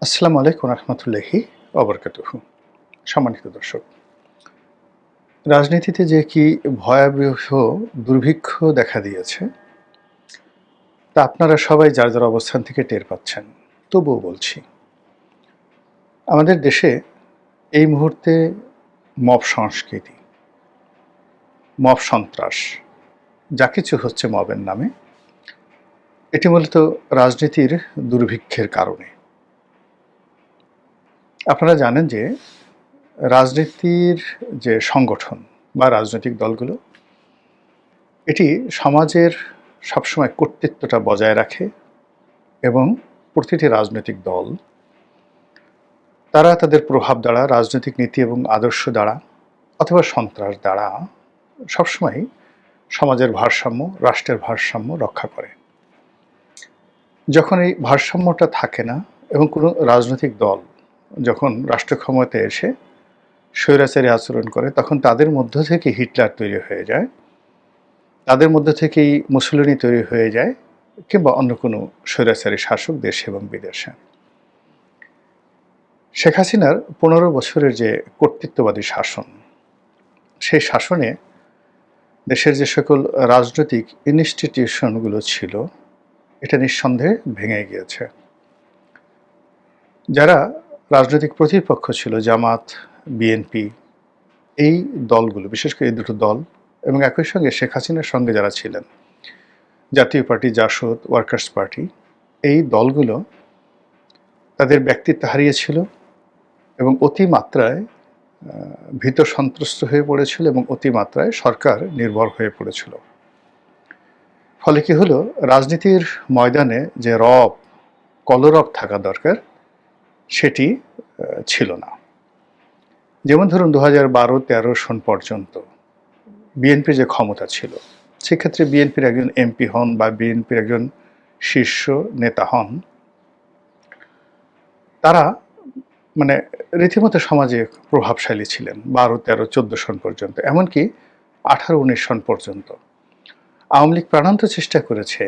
আসসালামু আলাইকুম রহমতুল্লাহি ওবরকাতুহু। সম্মানিত দর্শক, রাজনীতিতে যে কি ভয়াবহ দুর্ভিক্ষ দেখা দিয়েছে তা আপনারা সবাই যার যার অবস্থান থেকে টের পাচ্ছেন। তবুও বলছি, আমাদের দেশে এই মুহূর্তে মব সংস্কৃতি, মব সন্ত্রাস, যা কিছু হচ্ছে মবের নামে, এটি মূলত রাজনীতির দুর্ভিক্ষের কারণে। আপনারা জানেন যে রাজনীতির যে সংগঠন বা রাজনৈতিক দলগুলো, এটি সমাজের সবসময় কর্তৃত্বটা বজায় রাখে এবং প্রতিটি রাজনৈতিক দল তারা তাদের প্রভাব দ্বারা, রাজনৈতিক নীতি এবং আদর্শ দ্বারা অথবা সন্ত্রাস দ্বারা সবসময় সমাজের ভারসাম্য, রাষ্ট্রের ভারসাম্য রক্ষা করে। যখন এই ভারসাম্যটা থাকে না এবং কোনো রাজনৈতিক দল যখন রাষ্ট্র ক্ষমতায় এসে স্বৈরাচারী আচরণ করে, তখন তাদের মধ্য থেকে হিটলার তৈরি হয়ে যায়, তাদের মধ্যে থেকেই মুসলিনী তৈরি হয়ে যায়, কিংবা অন্য কোনো স্বৈরাচারী শাসক দেশে এবং বিদেশে। শেখ হাসিনার ১৫ বছরের যে কর্তৃত্ববাদী শাসন, সেই শাসনে দেশের যে সকল রাজনৈতিক ইনস্টিটিউশনগুলো ছিল, এটা নিঃসন্দেহে ভেঙে গিয়েছে। যারা রাজনৈতিক প্রতিপক্ষ ছিল, জামাত, বিএনপি, এই দলগুলো, বিশেষ করে এই দুটো দল, এবং একই সঙ্গে শেখ হাসিনার সঙ্গে যারা ছিলেন, জাতীয় পার্টি, জাসদ, ওয়ার্কার্স পার্টি, এই দলগুলো তাদের ব্যক্তিত্ব হারিয়েছিল এবং অতিমাত্রায় ভীত সন্ত্রস্ত হয়ে পড়েছিল এবং অতিমাত্রায় সরকার নির্ভর হয়ে পড়েছিল। ফলে কি হলো, রাজনীতির ময়দানে যে রব, কলরব থাকা দরকার, সেটি ছিল না। যেমন ধরুন 2012-13 সন পর্যন্ত বিএনপির যে ক্ষমতা ছিল, সেক্ষেত্রে বিএনপির একজন এমপি হন বা বিএনপির একজন শীর্ষ নেতা হন, তারা মানে রীতিমতো সমাজে প্রভাবশালী ছিলেন 12-13-14 সন পর্যন্ত, এমনকি 18-19 সন পর্যন্ত। আওয়ামী লীগ প্রাণান্ত চেষ্টা করেছে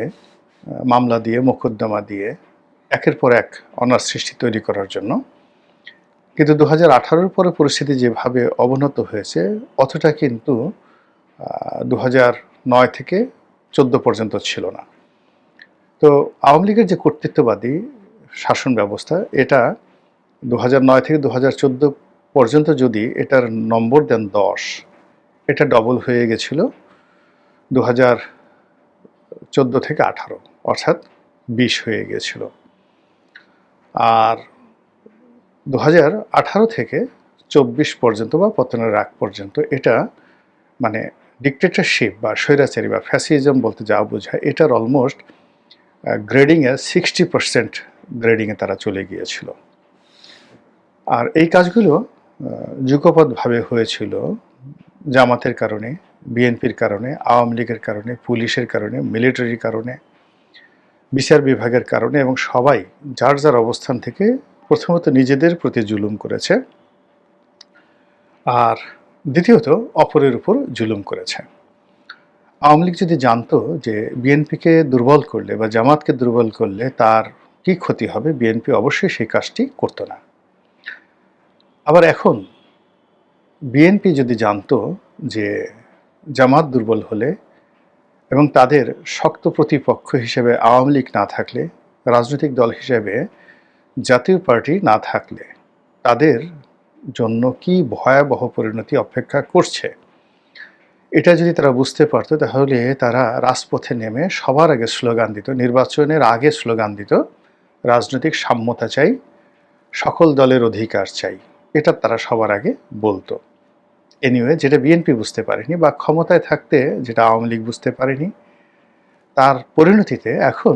মামলা দিয়ে, মোকদ্দমা দিয়ে একের পর এক অনার সৃষ্টি তৈরি করার জন্য, কিন্তু 2018-র পরে পরিস্থিতি যেভাবে অবনত হয়েছে, অতটা কিন্তু 2009 থেকে 14 পর্যন্ত ছিল না। তো আওয়ামী লীগের যে কর্তৃত্ববাদী শাসন ব্যবস্থা, এটা 2009 থেকে 2014 পর্যন্ত যদি এটার নম্বর দেন 10, এটা ডবল হয়ে গেছিল 2014 থেকে 18, অর্থাৎ 20 হয়ে গেছিল। আর 2018 থেকে 24 পর্যন্ত বা পতনের আগ পর্যন্ত এটা মানে ডিক্টেটরশিপ বা স্বৈরাচারী বা ফ্যাসিজম বলতে যা বোঝায়, এটার অলমোস্ট গ্রেডিংয়ে 60% গ্রেডিংয়ে তারা চলে গিয়েছিল। আর এই কাজগুলো যুগপৎভাবে হয়েছিল জামাতের কারণে, বিএনপির কারণে, আওয়ামী লীগের কারণে, পুলিশের কারণে, মিলিটারির কারণে, বিচার বিভাগের কারণে, এবং সবাই যার যার অবস্থান থেকে প্রথমত নিজেদের প্রতি জুলুম করেছে, আর দ্বিতীয়ত অপরের উপর জুলুম করেছে। আওয়ামী লীগ যদি জানতো যে বিএনপিকে দুর্বল করলে বা জামাতকে দুর্বল করলে তার কি ক্ষতি হবে, বিএনপি অবশ্যই সেই কাজটি করতো না। আবার এখন বিএনপি যদি জানতো যে জামাত দুর্বল হলে এবং তাদের শক্ত প্রতিপক্ষ হিসেবে আওয়ামী লীগ না থাকলে, রাজনৈতিক দল হিসেবে জাতীয় পার্টি না থাকলে তাদের জন্য কি ভয়াবহ পরিণতি অপেক্ষা করছে, এটা যদি তারা বুঝতে পারতো, তাহলে তারা রাজপথে নেমে সবার আগে স্লোগান দিত, নির্বাচনের আগে স্লোগান দিত, রাজনৈতিক সাম্যতা চাই, সকল দলের অধিকার চাই, এটা তারা সবার আগে বলতো। এনিওয়ে, যেটা বিএনপি বুঝতে পারেনি বা ক্ষমতায় থাকতে যেটা আওয়ামী লীগ বুঝতে পারেনি, তার পরিণতিতে এখন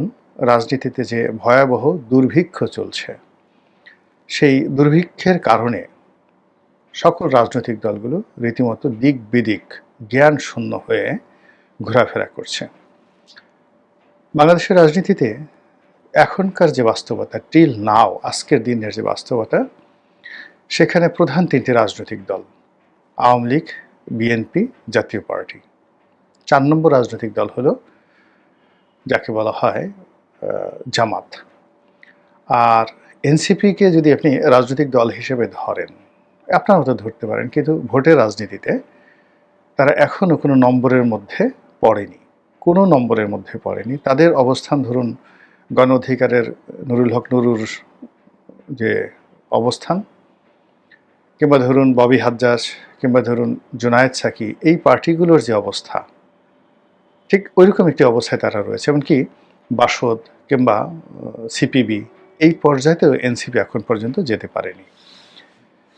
রাজনীতিতে যে ভয়াবহ দুর্ভিক্ষ চলছে, সেই দুর্ভিক্ষের কারণে সকল রাজনৈতিক দলগুলো রীতিমতো দিক বিদিক জ্ঞান শূন্য হয়ে ঘোরাফেরা করছে। বাংলাদেশের রাজনীতিতে এখনকার যে বাস্তবতা, টিল নাও, আজকের দিনের যে বাস্তবতা, সেখানে প্রধান 3টি রাজনৈতিক দল, আওয়ামী লীগ, বিএনপি, জাতীয় পার্টি। 4 নম্বর রাজনৈতিক দল হলো যাকে বলা হয় জামাত। আর এনসিপিকে যদি আপনি রাজনৈতিক দল হিসেবে ধরেন, আপনার মতো ধরতে পারেন, কিন্তু ভোটের রাজনীতিতে তারা এখনো কোনো নম্বরের মধ্যে পড়েনি। কোনো নম্বরের মধ্যে পড়েনি। তাদের অবস্থান ধরুন গণ অধিকারের নুরুল হক নুরুর যে অবস্থান, কিংবা ধরুন ববি হাজ্জাজ, কিংবা ধরুন জুনায়েদ সাকি, এই পার্টিগুলোর যে অবস্থা, ঠিক ওইরকম একটি অবস্থায় তারা রয়েছে। এমনকি বাসদ কিংবা সিপিবি এই পর্যায়েতেও এনসিপি এখন পর্যন্ত যেতে পারেনি।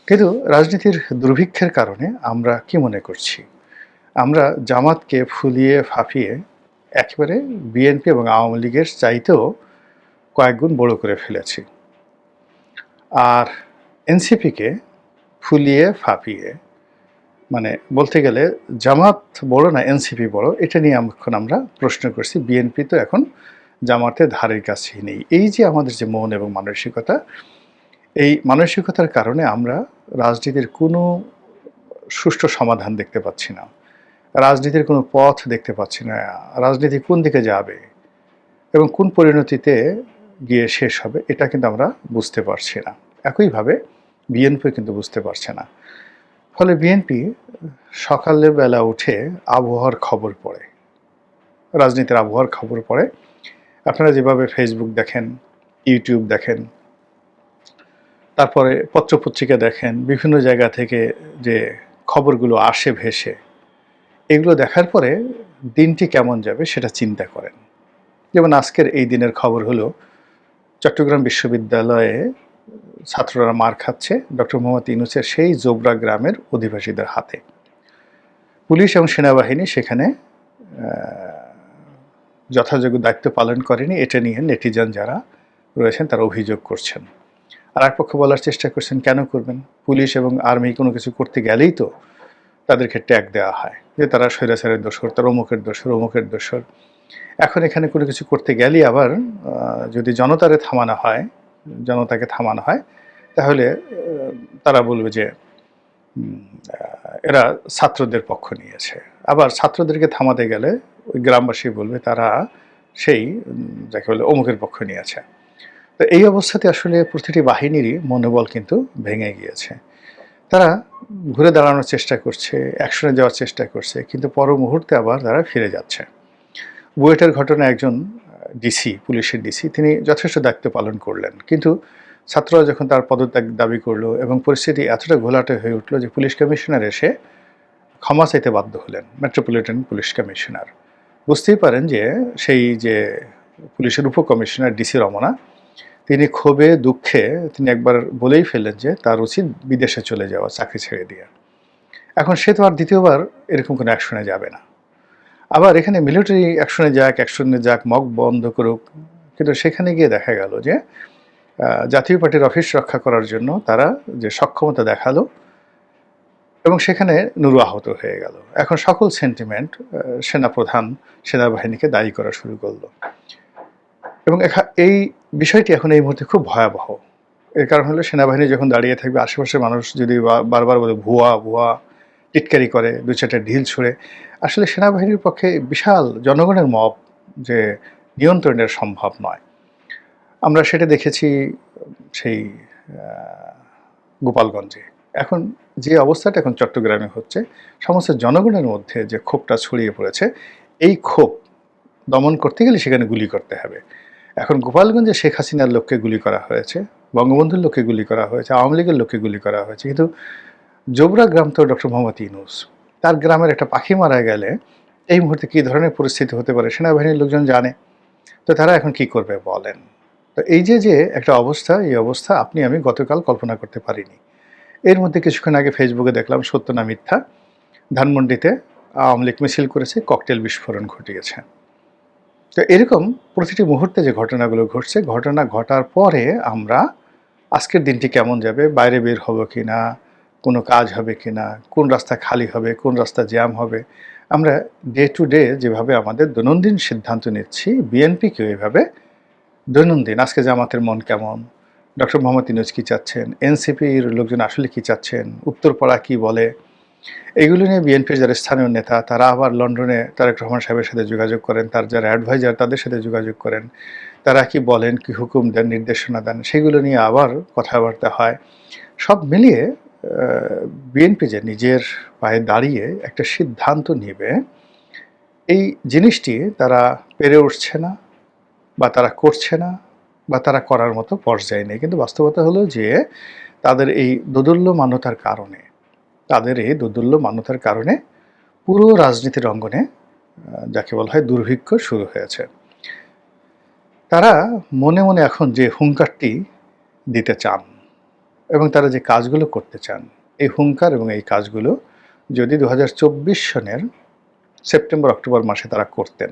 কিন্তু রাজনীতির দুর্ভিক্ষের কারণে আমরা কি মনে করছি, আমরা জামাতকে ফুলিয়ে ফাঁপিয়ে একেবারে বিএনপি এবং আওয়ামী লীগের চাইতেও কয়েকগুণ বড় করে ফেলেছি। আর এনসিপিকে ফুলিয়ে ফাঁপিয়ে, মানে বলতে গেলে জামাত বড় না এনসিপি বড়, এটা নিয়ে এখন আমরা প্রশ্ন করছি। বিএনপি তো এখন জামাতের ধারের কাছেই নেই। এই যে আমাদের যে মন এবং মানসিকতা, এই মানসিকতার কারণে আমরা রাজনীতির কোনো সুষ্ঠু সমাধান দেখতে পাচ্ছি না, রাজনীতির কোনো পথ দেখতে পাচ্ছি না, রাজনীতি কোন দিকে যাবে এবং কোন পরিণতিতে গিয়ে শেষ হবে এটা কিন্তু আমরা বুঝতে পারছি না। একইভাবে বিএনপি কিন্তু বুঝতে পারছে না। ফলে বিএনপি সকালের বেলা উঠে আবহাওয়ার খবর পড়ে, রাজনীতির আবহাওয়ার খবর পড়ে। আপনারা যেভাবে ফেসবুক দেখেন, ইউটিউব দেখেন, তারপরে পত্রপত্রিকা দেখেন, বিভিন্ন জায়গা থেকে যে খবরগুলো আসে ভেসে, এগুলো দেখার পরে দিনটি কেমন যাবে সেটা চিন্তা করেন। যেমন আজকের এই দিনের খবর হলো চট্টগ্রাম বিশ্ববিদ্যালয়ে ছাত্ররা মার খাচ্ছে ডক্টর মোহাম্মদ ইউনূসের সেই জোবরা গ্রামের অধিবাসীদের হাতে। পুলিশ এবং সেনাবাহিনী সেখানে যথাযোগ্য দায়িত্ব পালন করেনি, এটা নিয়ে নেটিজেন যারা রয়েছেন তারা অভিযোগ করছেন। আর এক পক্ষ বলার চেষ্টা করছেন, কেন করবেন, পুলিশ এবং আর্মি কোনো কিছু করতে গেলেই তো তাদেরকে ট্যাগ দেওয়া হয় যে তারা স্বৈরাচারের দোসর, তারা অমুকের দোসর, অমুকের দোসর। এখন এখানে কোনো কিছু করতে গেলেই আবার যদি জনতাকে থামানো হয় তাহলে তারা বলবে যে এরা ছাত্রদের পক্ষ নিয়েছে। আবার ছাত্রদেরকে থামাতে গেলে ওই গ্রামবাসী বলবে তারা সেই যাকে বলে অমুকের পক্ষ নিয়েছে। তো এই অবস্থাতে আসলে প্রতিটি বাহিনীরই মনোবল কিন্তু ভেঙে গিয়েছে। তারা ঘুরে দাঁড়ানোর চেষ্টা করছে, অ্যাকশনে যাওয়ার চেষ্টা করছে, কিন্তু পর মুহূর্তে আবার তারা ফিরে যাচ্ছে। বুয়েটের ঘটনায় একজন ডিসি, পুলিশের ডিসি, তিনি যথেষ্ট দায়িত্ব পালন করলেন, কিন্তু ছাত্ররা যখন তার পদত্যাগ দাবি করলো এবং পরিস্থিতি এতটা ঘোলাটে হয়ে উঠলো যে পুলিশ কমিশনার এসে ক্ষমা চাইতে বাধ্য হলেন, মেট্রোপলিটন পুলিশ কমিশনার। বুঝতেই পারেন যে সেই যে পুলিশের উপকমিশনার ডিসি রমনা, তিনি ক্ষোভে দুঃখে তিনি একবার বলেই ফেললেন যে তার উচিত বিদেশে চলে যাওয়া, চাকরি ছেড়ে দিয়ে। এখন সে তো আর দ্বিতীয়বার এরকম কোনো অ্যাকশনে যাবে না। আবার এখানে মিলিটারি অ্যাকশনে যাক, মক বন্ধ করুক, কিন্তু সেখানে গিয়ে দেখা গেল যে জাতীয় পার্টির অফিস রক্ষা করার জন্য তারা যে সক্ষমতা দেখালো এবং সেখানে নুরু আহত হয়ে গেল। এখন সকল সেন্টিমেন্ট সেনাপ্রধান সেনাবাহিনীকে দায়ী করা শুরু করলো এবং এই বিষয়টি এখন এই মুহূর্তে খুব ভয়াবহ। এর কারণ হলো সেনাবাহিনী যখন দাঁড়িয়ে থাকবে, আশেপাশের মানুষ যদি বারবার বলে ভুয়া ভুয়া, টিটকারি করে, দু চারটা ঢিল ছুঁড়ে, আসলে সেনাবাহিনীর পক্ষে বিশাল জনগণের মব যে নিয়ন্ত্রণের সম্ভব নয়। আমরা সেটা দেখেছি সেই গোপালগঞ্জে। এখন যে অবস্থাটা এখন চট্টগ্রামে হচ্ছে, সমস্ত জনগণের মধ্যে যে ক্ষোভটা ছড়িয়ে পড়েছে, এই ক্ষোভ দমন করতে গেলে সেখানে গুলি করতে হবে। এখন গোপালগঞ্জে শেখ হাসিনার লোককে গুলি করা হয়েছে, বঙ্গবন্ধুর লোককে গুলি করা হয়েছে, আওয়ামী লীগের লোককে গুলি করা হয়েছে, কিন্তু জোবরা গ্রাম তো ডক্টর মোহাম্মদ ইউনূস, তার গ্রামের একটা পাখি মারা গেলে এই মুহূর্তে কী ধরনের পরিস্থিতি হতে পারে সেনাবাহিনীর লোকজন জানে। তো তারা এখন কি করবে বলেন? তো এই যে একটা অবস্থা, এই অবস্থা আপনি আমি গতকাল কল্পনা করতে পারিনি। এর মধ্যে কিছুক্ষণ আগে ফেসবুকে দেখলাম, সত্য না মিথ্যা, ধানমন্ডিতে আওয়ামী লীগ মিছিল করেছে, ককটেল বিস্ফোরণ ঘটিয়েছে। তো এরকম প্রতিটি মুহূর্তে যে ঘটনাগুলো ঘটছে, ঘটনা ঘটার পরে আমরা আজকের দিনটি কেমন যাবে, বাইরে বের হবো কি না, কোনো কাজ হবে কি না, কোন রাস্তা খালি হবে, কোন রাস্তা জ্যাম হবে, আমরা ডে টু ডে যেভাবে আমাদের দৈনন্দিন সিদ্ধান্ত নিচ্ছি, বিএনপিকেও এভাবে দৈনন্দিন আজকে জামাতের মন কেমন, ডক্টর মোহাম্মদ ইউনূস কী চাচ্ছেন, এনসিপির লোকজন আসলে কী চাচ্ছেন, উত্তরপাড়া কী বলে, এগুলো নিয়ে বিএনপির যারা স্থানীয় নেতা তারা আবার লন্ডনে তারেক রহমান সাহেবের সাথে যোগাযোগ করেন, তার যারা অ্যাডভাইজার তাদের সাথে যোগাযোগ করেন, তারা কি বলেন, কি হুকুম দেন, নির্দেশনা দেন, সেগুলো নিয়ে আবার কথাবার্তা হয়। সব মিলিয়ে বিএনপি যে নিজের পায়ে দাঁড়িয়ে একটা সিদ্ধান্ত নিবে, এই জিনিসটি তারা পেরে উঠছে না, বা তারা করছে না, বা তারা করার মতো পর্যায়ে নেই। কিন্তু বাস্তবতা হলো যে তাদের এই দোদুল্যমানতার কারণে, পুরো রাজনীতির অঙ্গনে যাকে বলা হয় দুর্ভিক্ষ শুরু হয়েছে। তারা মনে মনে এখন যে হুঙ্কারটি দিতে চান এবং তারা যে কাজগুলো করতে চান, এই হুঙ্কার এবং এই কাজগুলো যদি 2024 সনের সেপ্টেম্বর অক্টোবর মাসে তারা করতেন,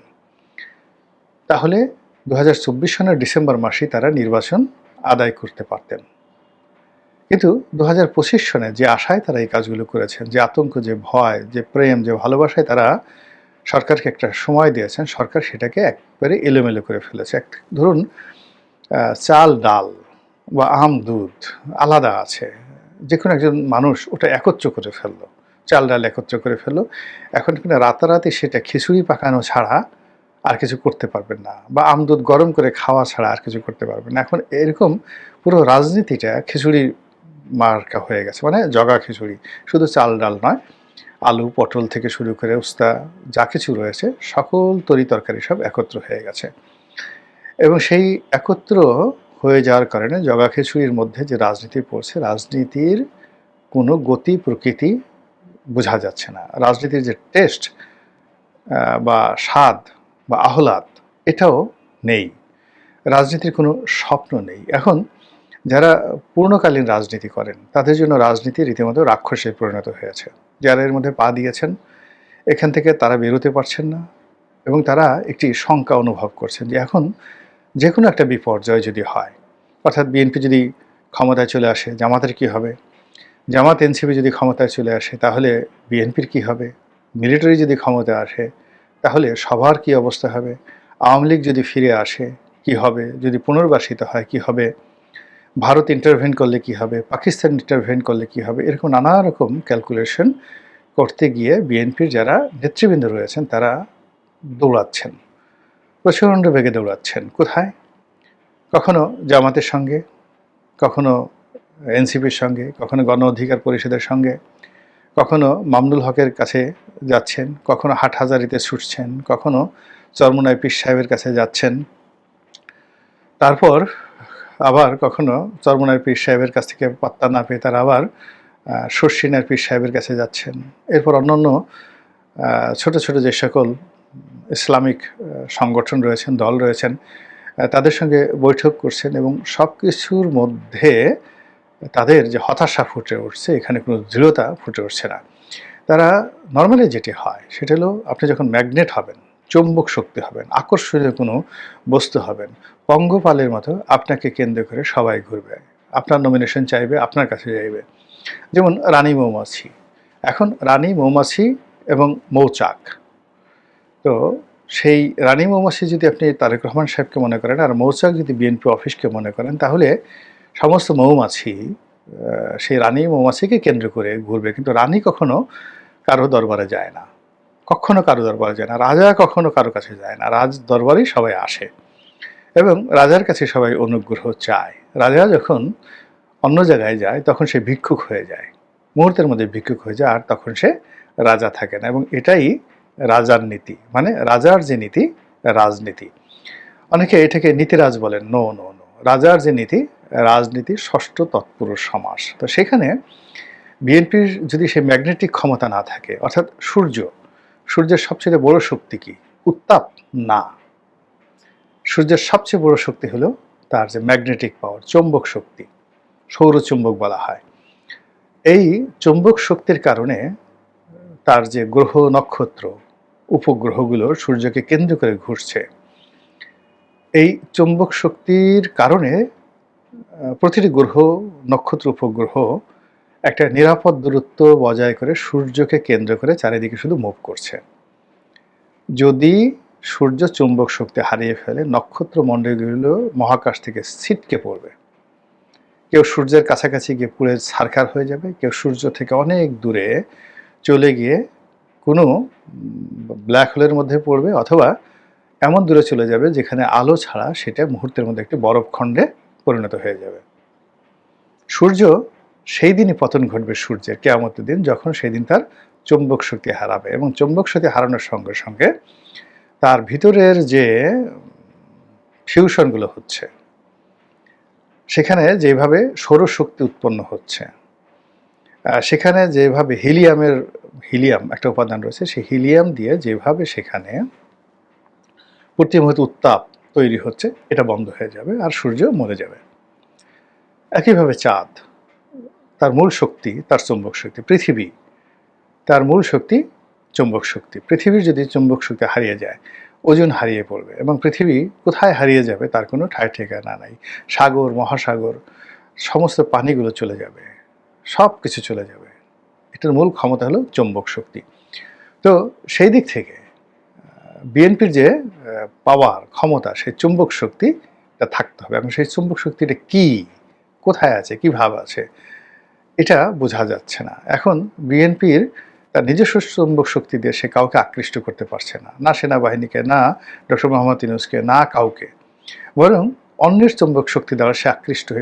তাহলে 2024 সনের ডিসেম্বর মাসেই তারা নির্বাচন আদায় করতে পারতেন। কিন্তু 2025 সনে যে আশায় তারা এই কাজগুলো করেছেন, যে আতঙ্ক, যে ভয়, যে প্রেম, যে ভালোবাসায় তারা সরকারকে একটা সময় দিয়েছেন, সরকার সেটাকে একবারে এলোমেলো করে ফেলেছে। ধরুন চাল ডাল বা আম দুধ আলাদা আছে, যে কোনো একজন মানুষ ওটা একত্র করে ফেললো, চাল ডাল একত্র করে ফেললো। এখন কিন্তু রাতারাতি সেটা খিচুড়ি পাকানো ছাড়া আর কিছু করতে পারবেন না, বা আম দুধ গরম করে খাওয়া ছাড়া আর কিছু করতে পারবেন না। এখন এরকম পুরো রাজনীতিটা খিচুড়ি মার্কা হয়ে গেছে, মানে জগা খিচুড়ি। শুধু চাল ডাল নয়, আলু পটল থেকে শুরু করে উস্তা যা কিছু রয়েছে সকল তরি তরকারি সব একত্র হয়ে গেছে। এবং সেই একত্র হয়ে যাওয়ার কারণে জগা খিচুড়ির মধ্যে যে রাজনীতি পড়ছে, রাজনীতির কোনো গতি প্রকৃতি বোঝা যাচ্ছে না। রাজনীতির যে টেস্ট বা স্বাদ বা আহ্লাদ, এটাও নেই। রাজনীতির কোনো স্বপ্ন নেই। এখন যারা পূর্ণকালীন রাজনীতি করেন, তাদের জন্য রাজনীতি রীতিমতো রাক্ষসে পরিণত হয়েছে। যারা এর মধ্যে পা দিয়েছেন, এখান থেকে তারা বেরোতে পারছেন না, এবং তারা একটি শঙ্কা অনুভব করছেন যে এখন যে কোনো একটা বিপর্যয় যদি হয়, অর্থাৎ বিএনপি যদি ক্ষমতায় চলে আসে, জামাতের কি হবে? জামাত এনসিপি যদি ক্ষমতায় চলে আসে, তাহলে বিএনপির কি হবে? মিলিটারি যদি ক্ষমতায় আসে, তাহলে সবার কি অবস্থা হবে? আওয়ামী লীগ যদি ফিরে আসে কি হবে? যদি পুনর্বাসিত হয় কি হবে? ভারত ইন্টারভেন করলে কি হবে? পাকিস্তান ইন্টারভেন করলে কি হবে? এরকম নানা রকম ক্যালকুলেশন করতে গিয়ে বিএনপির যারা নেতৃবৃন্দ রয়েছেন, তারা দৌড়াচ্ছেন, প্রচণ্ড বেগে দৌড়াচ্ছেন। কোথায়? কখনো জামাতের সঙ্গে, কখনো এনসিপির সঙ্গে, কখনো গণ অধিকার পরিষদের সঙ্গে, কখনো মামুনুল হকের কাছে যাচ্ছেন, কখনো হাটহাজারিতে ছুটছেন, কখনো চরমোনাই পীর সাহেবের কাছে যাচ্ছেন, তারপর আবার কখনো চরমোনাই পীর সাহেবের কাছ থেকে পাত্তা না পেয়ে তারা আবার শর্ষিনার পীর সাহেবের কাছে যাচ্ছেন। এরপর অন্যান্য ছোট ছোট যে সকল ইসলামিক সংগঠন রয়েছেন, দল রয়েছেন, তাদের সঙ্গে বৈঠক করছেন, এবং সব কিছুর মধ্যে তাদের যে হতাশা ফুটে উঠছে, এখানে কোনো দৃঢ়তা ফুটে উঠছে না। তারা নর্মালি যেটি হয় সেটা হলো, আপনি যখন ম্যাগনেট হবেন, চুম্বক শক্তি হবেন, আকর্ষণীয় কোনো বস্তু হবেন, পঙ্গপালের মতো আপনাকে কেন্দ্র করে সবাই ঘুরবে, আপনার নমিনেশন চাইবে, আপনার কাছে যাইবে। যেমন রানী মৌমাছি। এখন রানী মৌমাছি এবং মৌচাক, তো সেই রানী মৌমাছি যদি আপনি তারেক রহমান সাহেবকে মনে করেন, আর মৌচাক যদি বিএনপি অফিসকে মনে করেন, তাহলে সমস্ত মৌমাছি সেই রানী মৌমাছিকে কেন্দ্র করে ঘুরবে। কিন্তু রানী কখনো কারো দরবারে যায় না, কখনো কারো দরবারে যায় না। রাজা কখনো কারো কাছে যায় না, রাজ দরবারেই সবাই আসে এবং রাজার কাছে সবাই অনুগ্রহ চায়। রাজা যখন অন্য জায়গায় যায়, তখন সে ভিক্ষুক হয়ে যায়, মুহূর্তের মধ্যে ভিক্ষুক হয়ে যায়, আর তখন সে রাজা থাকে না। এবং এটাই রাজার নীতি, মানে রাজার যে নীতি, রাজনীতি। অনেকে এটাকে নীতিরাজ বলেন। নো নো নো, রাজার যে নীতি, রাজনীতির ষষ্ঠ তৎপুরুষ সমাস। তো সেখানে বিএনপির যদি সেই ম্যাগনেটিক ক্ষমতা না থাকে, অর্থাৎ সূর্যের সবচেয়ে বড় শক্তি কি? উত্তাপ না। সূর্যের সবচেয়ে বড় শক্তি হলো তার যে ম্যাগনেটিক পাওয়ার, চৌম্বক শক্তি, সৌরচুম্বক বলা হয়। এই চৌম্বক শক্তির কারণে তার যে গ্রহ নক্ষত্র উপগ্রহগুলো সূর্যকে কেন্দ্র করে ঘুরছে, এই চৌম্বক শক্তির কারণে প্রতিটি গ্রহ, নক্ষত্র, উপগ্রহ একটা নিরাপদ দূরত্ব বজায় করে সূর্যকে কেন্দ্র করে চারিদিকে শুধু মুভ করছে। যদি সূর্য চুম্বক শক্তি হারিয়ে ফেলে, নক্ষত্র মণ্ডলগুলো মহাকাশ থেকে ছিটকে পড়বে। কেউ সূর্যের কাছাকাছি গিয়ে পুড়ে ছারখার হয়ে যাবে, কেউ সূর্য থেকে অনেক দূরে চলে গিয়ে কোনো ব্ল্যাক হোলের মধ্যে পড়বে, অথবা এমন দূরে চলে যাবে যেখানে আলো ছাড়া সেটা মুহূর্তের মধ্যে একটি বরফখণ্ডে পরিণত হয়ে যাবে। সূর্য সেই দিনই পতন ঘটবে সূর্যের, কিয়ামতের দিন, যখন সেই দিন তার চুম্বক শক্তি হারাবে, এবং চুম্বক শক্তি হারানোর সঙ্গে সঙ্গে তার ভিতরের যে ফিউশনগুলো হচ্ছে, সেখানে যেভাবে সৌরশক্তি উৎপন্ন হচ্ছে, সেখানে যেভাবে হিলিয়াম একটা উপাদান রয়েছে, সেই হিলিয়াম দিয়ে যেভাবে সেখানে প্রতি মুহূর্তে উত্তাপ তৈরি হচ্ছে, এটা বন্ধ হয়ে যাবে আর সূর্য মরে যাবে। একইভাবে চাঁদ, তার মূল শক্তি তার চুম্বক শক্তি। পৃথিবী, তার মূল শক্তি চুম্বক শক্তি। পৃথিবীর যদি চুম্বক শক্তি হারিয়ে যায়, ওজন হারিয়ে পড়বে, এবং পৃথিবী কোথায় হারিয়ে যাবে তার কোনো ঠাঁই ঠিকানা নাই। সাগর, মহাসাগর, সমস্ত পানিগুলো চলে যাবে, সব কিছু চলে যাবে। এটার মূল ক্ষমতা হলো চুম্বক শক্তি। তো সেই দিক থেকে বিএনপির যে পাওয়ার, ক্ষমতা, সেই চুম্বক শক্তিটা থাকতে হবে। এবং সেই চুম্বক শক্তিটা কি, কোথায় আছে, কিভাবে আছে, এটা বোঝা যাচ্ছে না। এখন বিএনপির তার নিজস্ব চুম্বক শক্তি দিয়ে সে কাউকে আকৃষ্ট করতে পারছে না, না সেনাবাহিনীকে, না ডক্টর মোহাম্মদ ইউনূসকে, না কাউকে, বরং অন্যের চুম্বক শক্তি দ্বারা সে আকৃষ্ট হয়ে